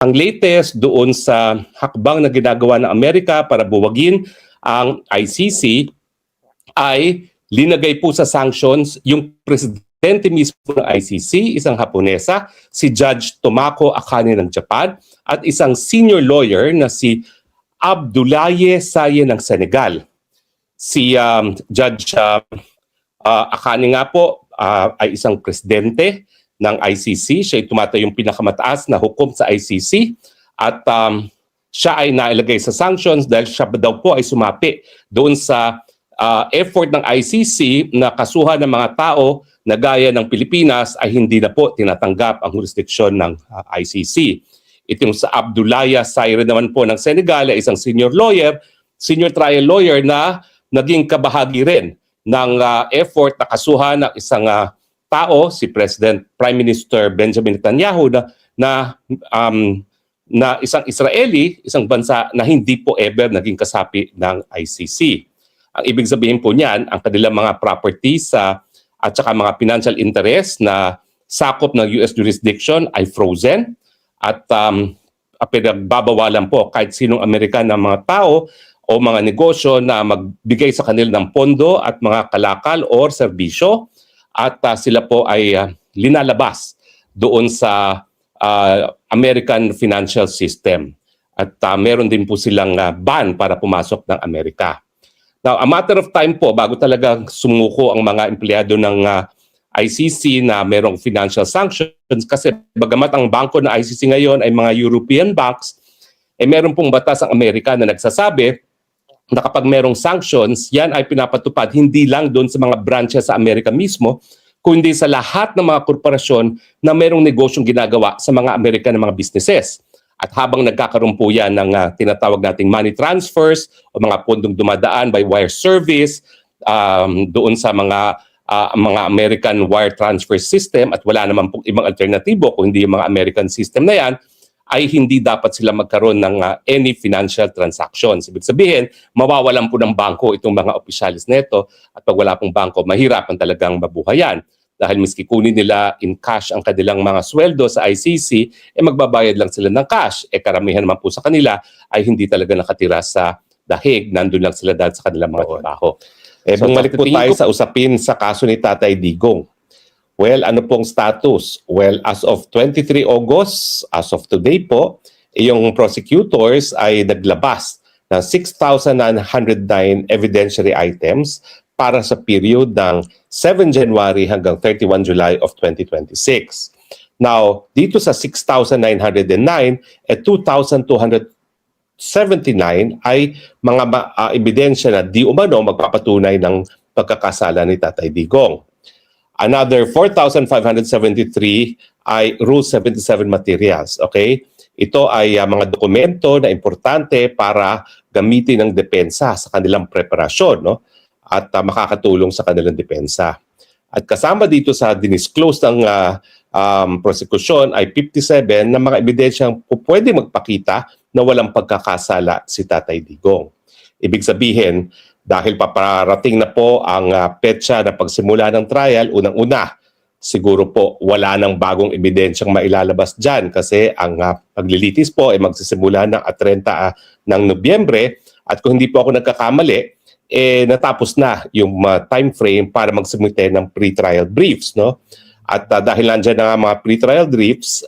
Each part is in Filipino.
Ang latest doon sa hakbang na ginagawa ng Amerika para buwagin ang ICC ay linagay po sa sanctions yung presidente mismo ng ICC, isang Haponesa, si Judge Tomoko Akane ng Japan, at isang senior lawyer na si Abdoulaye Saye ng Senegal. Si Judge Akane nga po ay isang presidente ng ICC. Siya ay tumatayong pinakamataas na hukom sa ICC at siya ay nailagay sa sanctions dahil siya daw po ay sumapi doon sa effort ng ICC na kasuhan ng mga tao na gaya ng Pilipinas ay hindi na po tinatanggap ang jurisdiksyon ng ICC. Itong sa Abdoulaye Saye naman po ng Senegal ay isang senior trial lawyer na naging kabahagi rin ng effort na kasuhan ng isang tao, si Prime Minister Benjamin Netanyahu na isang Israeli, isang bansa na hindi po ever naging kasapi ng ICC. Ang ibig sabihin po niyan, ang kanilang mga properties at saka mga financial interest na sakop ng US jurisdiction ay frozen at pinagbabawalan po kahit sinong Amerikan na mga tao o mga negosyo na magbigay sa kanila ng pondo at mga kalakal o serbisyo. At sila po ay linalabas doon sa American financial system. At meron din po silang ban para pumasok ng Amerika. Now, a matter of time po bago talaga sumuko ang mga empleyado ng ICC na merong financial sanctions kasi bagamat ang bangko ng ICC ngayon ay mga European banks, meron pong batas ang Amerika na nagsasabi na kapag merong sanctions, yan ay pinapatupad hindi lang doon sa mga branches sa Amerika mismo, kundi sa lahat ng mga korporasyon na merong negosyong ginagawa sa mga Amerika ng mga businesses. At habang nagkakaroon po yan ng tinatawag nating money transfers o mga pondong dumadaan by wire service doon sa mga American wire transfer system at wala naman pong ibang alternatibo kung hindi yung mga American system na yan, ay hindi dapat sila magkaroon ng any financial transactions. Ibig sabihin, mawawalan po ng bangko itong mga opisyalis nito at pag wala pong bangko, mahirapan talagang mabuhayan. Dahil miski kunin nila in cash ang kanilang mga sweldo sa ICC, magbabayad lang sila ng cash. Karamihan naman po sa kanila ay hindi talaga nakatira sa dahig. Nandun lang sila dahil sa kanilang mga trabaho. Bumalik po tayo sa usapin sa kaso ni Tatay Digong. Well, ano pong status? Well, as of 23 August, as of today po, yung prosecutors ay naglabas ng 6,909 evidentiary items para sa period ng 7 January hanggang 31 July of 2026. Now, dito sa 6,909, 2,279 ay mga ebidensya na di umano magpapatunay ng pagkakasala ni Tatay Digong. Another 4,573 ay Rule 77 materials. Okay? Ito ay mga dokumento na importante para gamitin ng depensa sa kanilang preparasyon, no? At makakatulong sa kanilang depensa. At kasama dito sa dinisclose ng prosecution ay 57 na mga ebidensyang pwede magpakita na walang pagkakasala si Tatay Digong. Ibig sabihin, dahil paparating na po ang petsa na pagsimula ng trial, unang-una, siguro po wala nang bagong ebidensyang mailalabas dyan kasi ang paglilitis po ay magsisimula ng 30 ng Nobyembre at kung hindi po ako nagkakamali, natapos na yung time frame para magsumite ng pre-trial briefs. No? At dahil nandiyan na mga pre-trial briefs,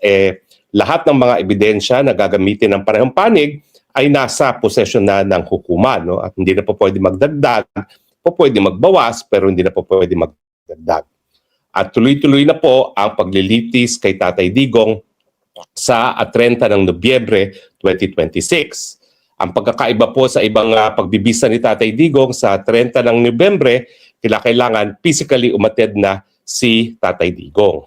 lahat ng mga ebidensya na gagamitin ng parehong panig ay nasa posesyon na ng hukuman. No? At hindi na po pwede magdagdag, po pwede magbawas, pero hindi na po pwede magdagdag. At tuloy-tuloy na po ang paglilitis kay Tatay Digong sa 30 ng Nobyembre 2026. Ang pagkakaiba po sa ibang pagbibisa ni Tatay Digong sa 30 ng Nobyembre, kailangan physically umattend na si Tatay Digong.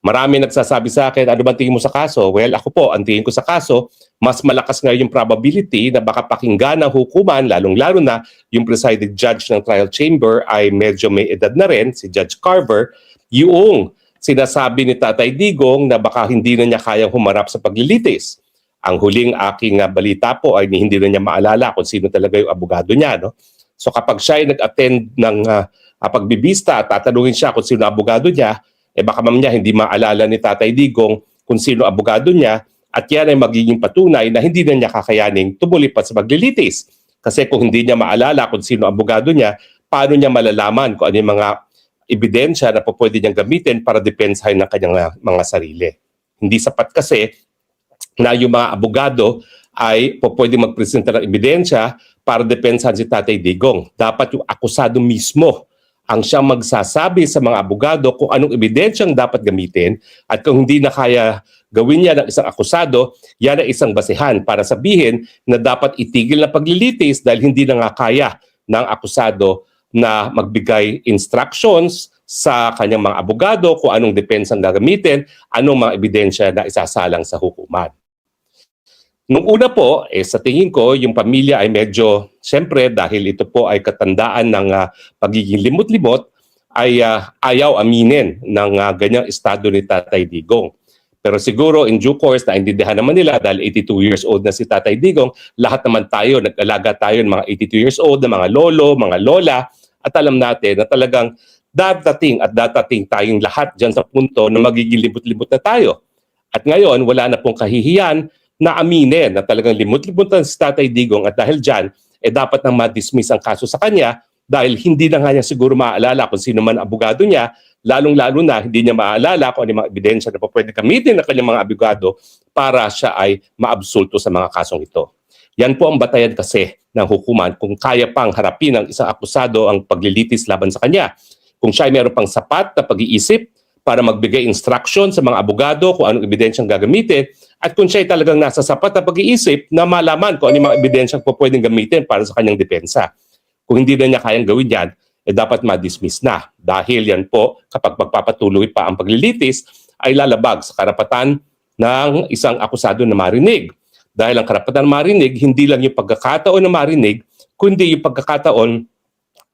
Marami nagsasabi sa akin, ano bang tingin mo sa kaso? Well, ako po, ang tingin ko sa kaso, mas malakas ngayon yung probability na baka pakinggan ng hukuman, lalong-lalo na yung presiding judge ng trial chamber ay medyo may edad na rin, si Judge Carver, yung sinasabi ni Tatay Digong na baka hindi na niya kayang humarap sa paglilitis. Ang huling aking balita po ay hindi na niya maalala kung sino talaga yung abogado niya. No? So kapag siya ay nag-attend ng pagbibista, tatanungin siya kung sino abogado niya, baka mamaya hindi maalala ni Tatay Digong kung sino abogado niya At yan ay magiging patunay na hindi na niya kakayaning tumuloy pa sa paglilitis. Kasi kung hindi niya maalala kung sino ang abogado niya, paano niya malalaman kung ano yung mga ebidensya na pwede niyang gamitin para depensahin ng kanyang mga sarili. Hindi sapat kasi na yung mga abogado ay pwede magpresenta ng ebidensya para depensahan si Tatay Digong. Dapat yung akusado mismo ang siyang magsasabi sa mga abogado kung anong ebidensyang dapat gamitin, at kung hindi na kaya gawin niya ng isang akusado, yan ay isang basehan para sabihin na dapat itigil na paglilitis dahil hindi na nga kaya ng akusado na magbigay instructions sa kanyang mga abogado kung anong depensang gagamitin, anong mga ebidensya na isasalang sa hukuman. Nung una po, sa tingin ko, yung pamilya ay medyo, siyempre dahil ito po ay katandaan ng pagiging limot-limot, ay ayaw aminin ng ganyang estado ni Tatay Digong. Pero siguro in due course, naintindihan naman nila dahil 82 years old na si Tatay Digong, lahat naman tayo, nag-alaga tayo ng mga 82 years old na mga lolo, mga lola, at alam natin na talagang dadating tayong lahat dyan sa punto na magiging limot-limot na tayo. At ngayon, wala na pong kahihiyan na aminin na talagang limot-limot na si Tatay Digong, at dahil dyan, dapat nang ma-dismiss ang kaso sa kanya dahil hindi na nga niya siguro maaalala kung sino man abogado niya, lalong-lalo na hindi niya maaalala kung ano yung mga ebidensya na pwede gamitin ng kanyang mga abogado para siya ay maabsulto sa mga kasong ito. Yan po ang batayan kasi ng hukuman kung kaya pang harapin ng isang akusado ang paglilitis laban sa kanya. Kung siya ay meron pang sapat na pag-iisip para magbigay instruction sa mga abogado kung anong ebidensyang gagamitin, at kung siya ay talagang nasa sapat na pag-iisip na malaman kung ano yung mga ebidensyang pwedeng gamitin para sa kanyang depensa. Kung hindi na niya kayang gawin yan, dapat ma-dismiss na. Dahil yan po, kapag magpapatuloy pa ang paglilitis, ay lalabag sa karapatan ng isang akusado na marinig. Dahil ang karapatan na marinig, hindi lang yung pagkakataon na marinig, kundi yung pagkakataon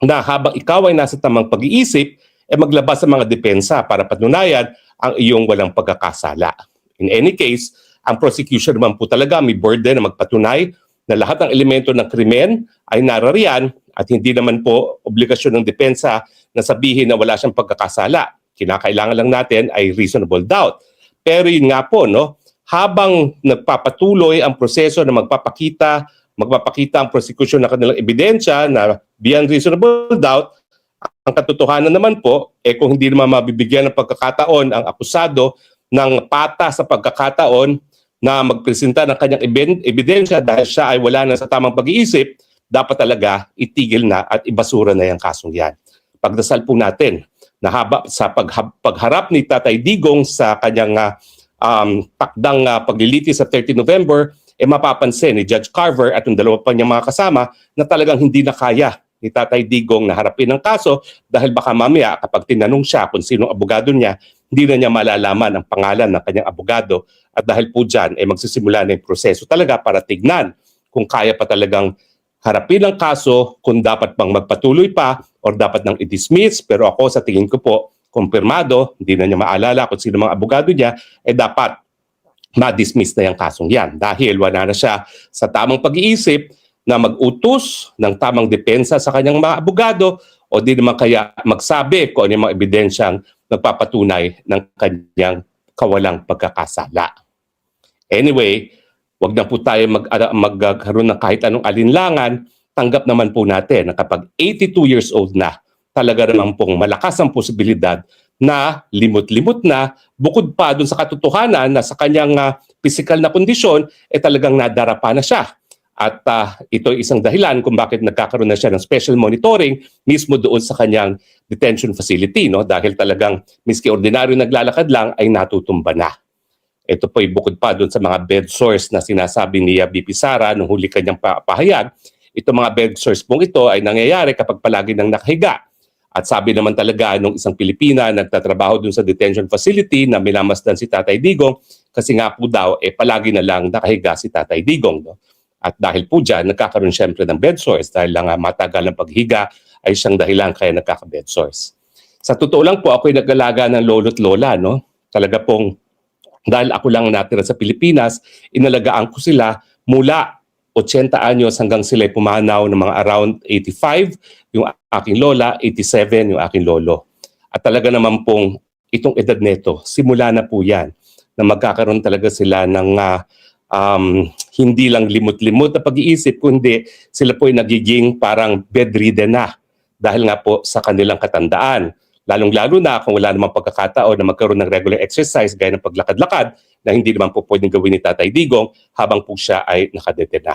na habang ikaw ay nasa tamang pag-iisip, maglabas sa mga depensa para patunayan ang iyong walang pagkakasala. In any case, ang prosecution naman po talaga may burden na magpatunay na lahat ng elemento ng krimen ay narariyan, at hindi naman po obligasyon ng depensa na sabihin na wala siyang pagkakasala. Kinakailangan lang natin ay reasonable doubt. Pero yun nga po, no, habang nagpapatuloy ang proseso na magpapakita ang prosecution ng kanilang ebidensya na beyond reasonable doubt, ang katotohanan naman po, kung hindi naman mabibigyan ng pagkakataon ang akusado ng pata sa pagkakataon na magpresenta ng kanyang ebidensya dahil siya ay wala na sa tamang pag-iisip, dapat talaga itigil na at ibasura na yung kasong yan. Pagdasal po natin na sa pagharap ni Tatay Digong sa kanyang takdang paglilitis sa 30 November, mapapansin ni Judge Carver at yung dalawa pa niyang mga kasama na talagang hindi na kaya ni Tatay Digong na harapin ang kaso dahil baka mamaya kapag tinanong siya kung sinong abogado niya, hindi na niya malalaman ang pangalan ng kanyang abogado, at dahil po dyan magsisimula na yung proseso talaga para tignan kung kaya pa talagang harapin ang kaso, kung dapat pang magpatuloy pa or dapat nang i-dismiss. Pero ako sa tingin ko po, kumpirmado, hindi na niya maalala kung sino mga abogado niya, dapat ma-dismiss na yung kasong yan dahil wala na siya sa tamang pag-iisip na mag-utos ng tamang depensa sa kanyang mga abogado, o di naman kaya magsabi kung ano yung mga ebidensyang nagpapatunay ng kanyang kawalang pagkakasala. Anyway, wag na po tayo magkaroon ng kahit anong alinlangan. Tanggap naman po natin na kapag 82 years old na, talaga naman pong malakas ang posibilidad na limot-limot na, bukod pa dun sa katotohanan na sa kanyang physical na kondisyon, talagang nadarapa na siya. At ito ay isang dahilan kung bakit nagkakaroon na siya ng special monitoring mismo doon sa kanyang detention facility, no? Dahil talagang miski ordinaryo naglalakad lang ay natutumba na. Ito po ay bukod pa doon sa mga bed sores na sinasabi ni BP Sara nung huli kanyang pahayag. Ito mga bed sores pong ito ay nangyayari kapag palagi nang nakahiga. At sabi naman talaga nung isang Pilipina nagtatrabaho doon sa detention facility na minamasdan si Tatay Digong, kasi nga po daw palagi na lang nakahiga si Tatay Digong, no? At dahil po dyan, nagkakaroon siyempre ng bed sores dahil lang matagal ang paghiga ay siyang dahilan kaya nagkaka-bed sores. Sa totoo lang po, ako'y nag-alaga ng lolo't lola, no? Talaga pong, dahil ako lang natira sa Pilipinas, inalagaan ko sila mula 80 anyos hanggang sila pumanaw ng mga around 85, yung aking lola, 87 yung aking lolo. At talaga naman pong itong edad neto, simula na po yan na magkakaroon talaga sila ng hindi lang limot-limot na pag-iisip, kundi sila po ay nagiging parang bedridden na dahil nga po sa kanilang katandaan. Lalong-lalo na kung wala namang pagkakataon na magkaroon ng regular exercise gaya ng paglakad-lakad na hindi naman po pwedeng gawin ni Tatay Digong habang po siya ay nakadetena.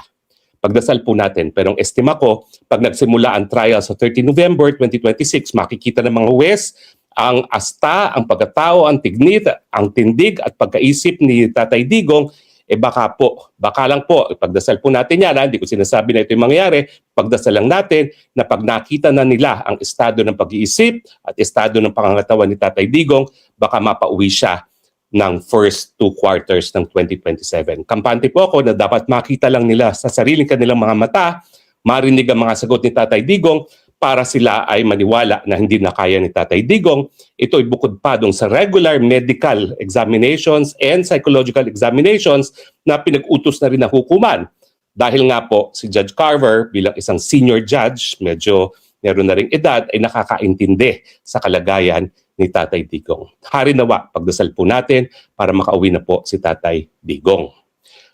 Pagdasal po natin. Pero ang estima ko, pag nagsimula ang trial sa 30 November 2026, makikita ng mga huwes ang asta, ang pagkatao, ang tignit, ang tindig at pagkaisip ni Tatay Digong, baka lang po, pagdasal po natin yan, hindi ko sinasabi na ito yung mangyayari, pagdasal lang natin na pag nakita na nila ang estado ng pag-iisip at estado ng pangangatawan ni Tatay Digong, baka mapauwi siya ng first 2 quarters ng 2027. Kampante po ako na dapat makita lang nila sa sariling kanilang mga mata, marinig ang mga sagot ni Tatay Digong para sila ay maniwala na hindi na kaya ni Tatay Digong. Ito ay bukod pa dun sa regular medical examinations and psychological examinations na pinag-utos na rin ng hukuman. Dahil nga po si Judge Carver bilang isang senior judge, medyo meron na ring edad, ay nakakaintindi sa kalagayan ni Tatay Digong. Hari nawa, pagdasal po natin para makauwi na po si Tatay Digong.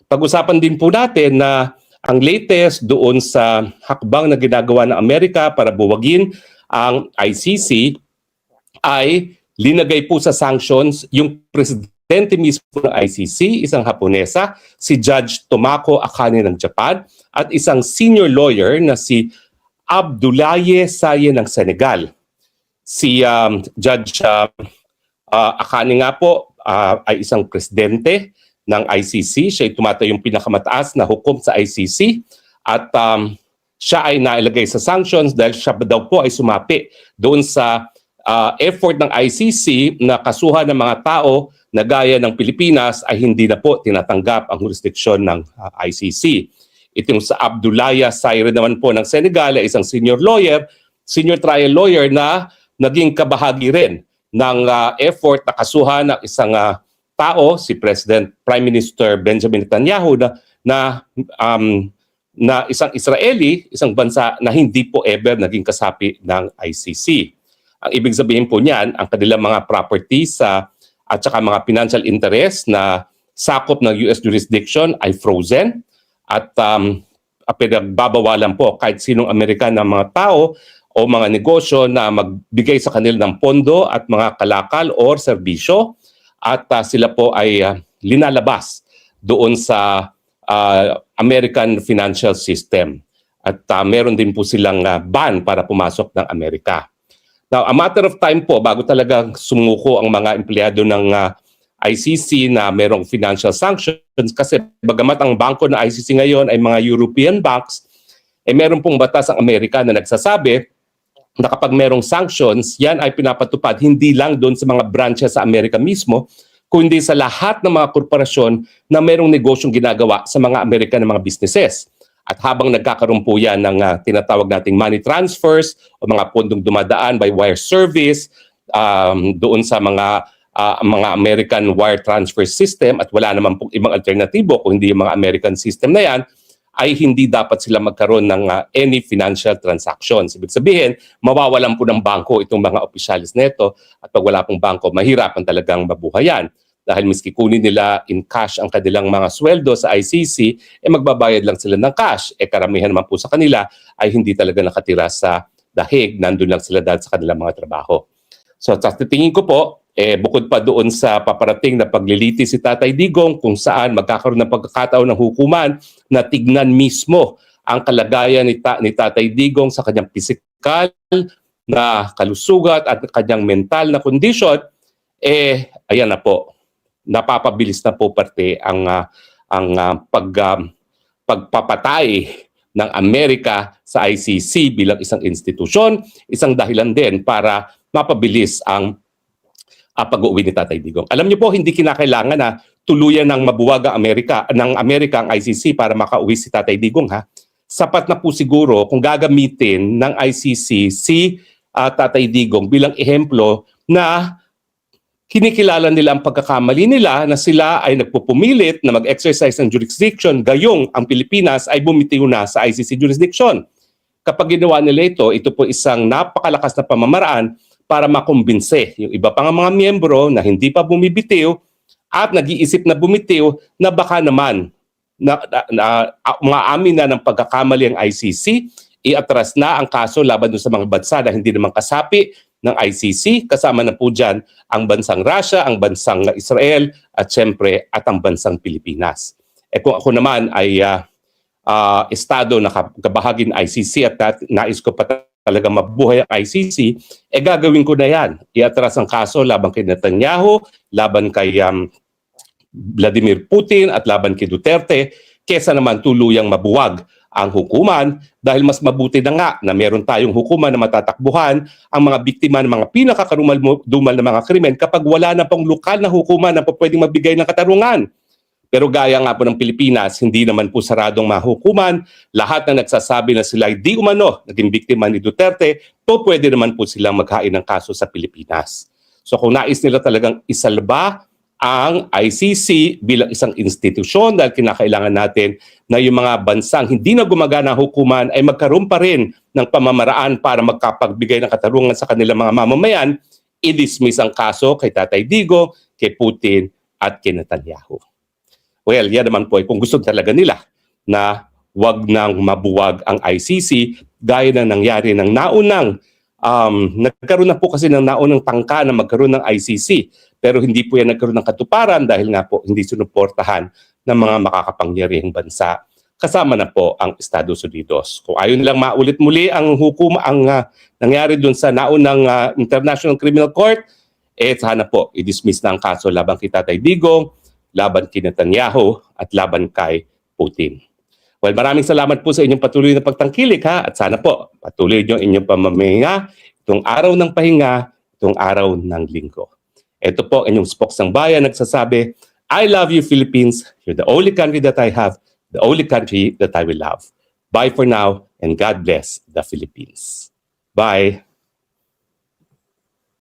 Pag-usapan din po natin na ang latest doon sa hakbang na ginagawa ng Amerika para buwagin ang ICC ay linagay po sa sanctions yung presidente mismo ng ICC, isang Haponesa, si Judge Tomoko Akane ng Japan, at isang senior lawyer na si Abdoulaye Saye ng Senegal. Si Judge Akane nga po ay isang presidente ng ICC. Siya ay tumatayong pinakamataas na hukom sa ICC at siya ay nailagay sa sanctions dahil siya daw po ay sumapi doon sa effort ng ICC na kasuhan ng mga tao na gaya ng Pilipinas ay hindi na po tinatanggap ang jurisdiksyon ng ICC. Itong sa Abdoulaye Saye naman po ng Senegal ay isang senior trial lawyer na naging kabahagi rin ng effort na kasuhan ng isang tao, si Prime Minister Benjamin Netanyahu na isang Israeli, isang bansa na hindi po ever naging kasapi ng ICC. Ang ibig sabihin po niyan, ang kanilang mga properties at saka mga financial interest na sakop ng US jurisdiction ay frozen at pinagbabawalan po kahit sinong Amerikan na mga tao o mga negosyo na magbigay sa kanila ng pondo at mga kalakal or serbisyo. At sila po ay linalabas doon sa American financial system. At meron din po silang ban para pumasok ng Amerika. Now, a matter of time po bago talaga sumuko ang mga empleyado ng ICC na merong financial sanctions kasi bagamat ang bangko ng ICC ngayon ay mga European banks, meron pong batas ang Amerika na nagsasabi na kapag merong sanctions, yan ay pinapatupad hindi lang doon sa mga branches sa Amerika mismo, kundi sa lahat ng mga korporasyon na merong negosyong ginagawa sa mga Amerika ng mga businesses. At habang nagkakaroon po yan ng tinatawag nating money transfers o mga pondong dumadaan by wire service doon sa mga American wire transfer system at wala naman pong ibang alternatibo kung hindi yung mga American system na yan, ay hindi dapat sila magkaroon ng any financial transactions. Ibig sabihin, mawawalan po ng bangko itong mga opisyalis nito at pag wala pong bangko, mahirapan talagang mabuhayan. Dahil miski kunin nila in cash ang kanilang mga sweldo sa ICC, magbabayad lang sila ng cash. Karamihan naman po sa kanila ay hindi talaga nakatira sa dahig, nandun lang sila dahil sa kanilang mga trabaho. So sa tingin ko po, bukod pa doon sa paparating na pagliliti si Tatay Digong kung saan magkakaroon ng pagkakataon ng hukuman na tignan mismo ang kalagayan ni Tatay Digong sa kanyang pisikal na kalusugan at kanyang mental na kondisyon, ayan na po, napapabilis na po parte ang pagpapatay ng Amerika sa ICC bilang isang institusyon, isang dahilan din para mapabilis ang pag-uwi ni Tatay Digong. Alam niyo po, hindi kinakailangan na tuluyan ng mabuwag ng Amerika ang ICC para makauwi si Tatay Digong, ha. Sapat na po siguro kung gagamitin ng ICC si Tatay Digong bilang ehemplo na kinikilala nila ang pagkakamali nila na sila ay nagpupumilit na mag-exercise ng jurisdiction gayong ang Pilipinas ay bumitiw na sa ICC jurisdiction. Kapag ginawa nila ito po isang napakalakas na pamamaraan para makumbinse yung iba pang mga miyembro na hindi pa bumibitiw at nag-iisip na bumitiw na baka naman maamin na ng pagkakamali ang ICC, iatras na ang kaso laban sa mga bansa na hindi naman kasapi ng ICC. Kasama na po dyan ang bansang Russia, ang bansang Israel, at syempre at ang bansang Pilipinas. Kung ako naman ay estado na kabahagi ng ICC at nais ko pa talaga mabuhay ang ICC, gagawin ko na yan. Iatras ang kaso laban kay Netanyahu, laban kay Vladimir Putin at laban kay Duterte, kesa naman tuluyang mabuwag ang hukuman, dahil mas mabuti na nga na meron tayong hukuman na matatakbuhan ang mga biktima ng mga pinakakarumal-dumal na mga krimen kapag wala na pong lokal na hukuman na pwedeng magbigay ng katarungan. Pero gaya nga po ng Pilipinas, hindi naman po saradong mahukuman. Lahat na nagsasabi na sila di umano naging biktima ni Duterte, pwede naman po silang maghain ng kaso sa Pilipinas. So kung nais nila talagang isalba ang ICC bilang isang institusyon, dahil kinakailangan natin na yung mga bansang hindi na gumagana ang hukuman ay magkaroon pa rin ng pamamaraan para magkapagbigay ng katarungan sa kanilang mga mamamayan, i-dismiss ang kaso kay Tatay Diggo, kay Putin at kay Netanyahu. Well, yan naman po ay kung gusto talaga nila na wag nang mabuwag ang ICC gaya na nangyari ng naunang nagkaroon na po kasi ng naunang tangka na magkaroon ng ICC, pero hindi po yan nagkaroon ng katuparan dahil nga po hindi sinuportahan ng mga makakapangyarihang bansa. Kasama na po ang Estados Unidos. Kung ayaw nilang maulit muli ang nangyari dun sa naunang International Criminal Court, sana po i-dismiss na ang kaso laban kay Tatay Diggo, laban kay Netanyahu at laban kay Putin. Well, maraming salamat po sa inyong patuloy na pagtangkilik at sana po patuloy niyo inyong pamamahinga itong araw ng pahinga, itong araw ng linggo. Ito po inyong Spoksang Bayan nagsasabi, I love you Philippines, you're the only country that I have, the only country that I will love. Bye for now and God bless the Philippines. Bye.